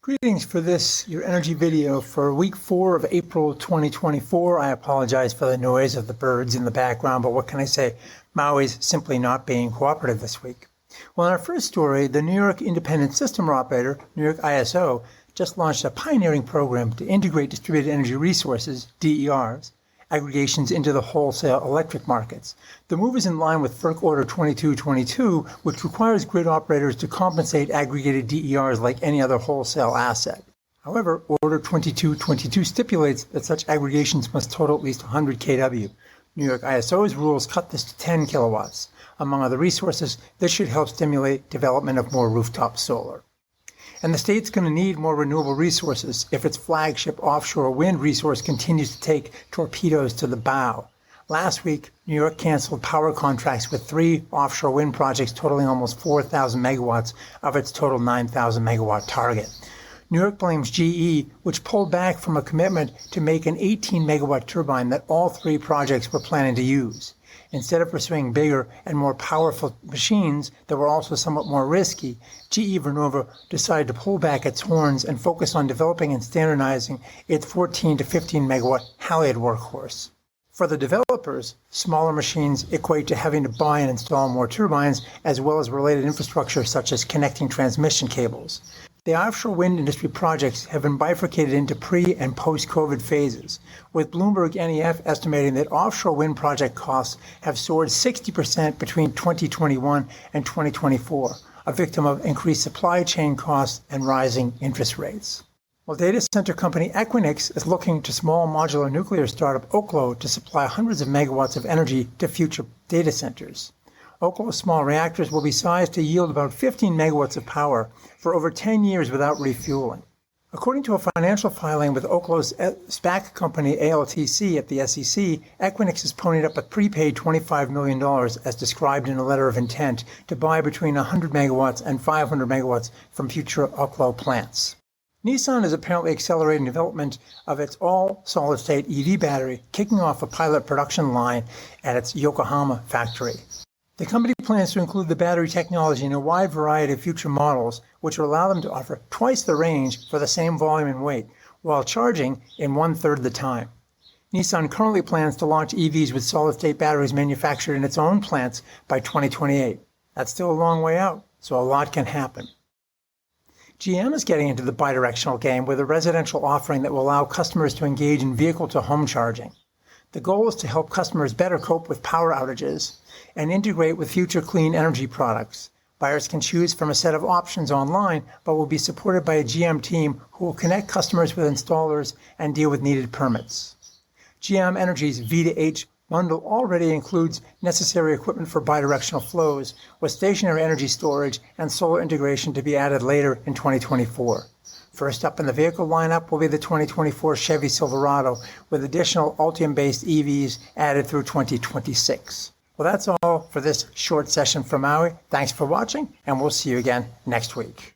Greetings for this, your energy video for week 4 of April 2024. I apologize for the noise of the birds in the background, but what can I say? Maui's simply not being cooperative this week. Well, in our first story, the New York Independent System Operator, New York ISO, just launched a pioneering program to integrate distributed energy resources, DERs, aggregations into the wholesale electric markets. The move is in line with FERC Order 2222, which requires grid operators to compensate aggregated DERs like any other wholesale asset. However, Order 2222 stipulates that such aggregations must total at least 100 kW. New York ISO's rules cut this to 10 kilowatts. Among other resources, this should help stimulate development of more rooftop solar. And the state's going to need more renewable resources if its flagship offshore wind resource continues to take torpedoes to the bow. Last week, New York canceled power contracts with 3 offshore wind projects totaling almost 4,000 megawatts of its total 9,000 megawatt target. New York blames GE, which pulled back from a commitment to make an 18 megawatt turbine that all 3 projects were planning to use. Instead of pursuing bigger and more powerful machines that were also somewhat more risky, GE Vernova decided to pull back its horns and focus on developing and standardizing its 14 to 15 megawatt Haliade workhorse. For the developers, smaller machines equate to having to buy and install more turbines, as well as related infrastructure such as connecting transmission cables. The offshore wind industry projects have been bifurcated into pre- and post-COVID phases, with Bloomberg NEF estimating that offshore wind project costs have soared 60% between 2021 and 2024, a victim of increased supply chain costs and rising interest rates. Well, data center company Equinix is looking to small modular nuclear startup Oklo to supply hundreds of megawatts of energy to future data centers. Oklo's small reactors will be sized to yield about 15 megawatts of power for over 10 years without refueling. According to a financial filing with Oklo's SPAC company ALTC at the SEC, Equinix has ponied up a prepaid $25 million as described in a letter of intent to buy between 100 megawatts and 500 megawatts from future Oklo plants. Nissan is apparently accelerating development of its all-solid-state EV battery, kicking off a pilot production line at its Yokohama factory. The company plans to include the battery technology in a wide variety of future models, which will allow them to offer twice the range for the same volume and weight, while charging in 1/3 the time. Nissan currently plans to launch EVs with solid-state batteries manufactured in its own plants by 2028. That's still a long way out, so a lot can happen. GM is getting into the bidirectional game with a residential offering that will allow customers to engage in vehicle-to-home charging. The goal is to help customers better cope with power outages and integrate with future clean energy products. Buyers can choose from a set of options online, but will be supported by a GM team who will connect customers with installers and deal with needed permits. GM Energy's V2H bundle already includes necessary equipment for bidirectional flows, with stationary energy storage and solar integration to be added later in 2024. First up in the vehicle lineup will be the 2024 Chevy Silverado, with additional Ultium-based EVs added through 2026. Well, that's all for this short session from Maui. Thanks for watching, and we'll see you again next week.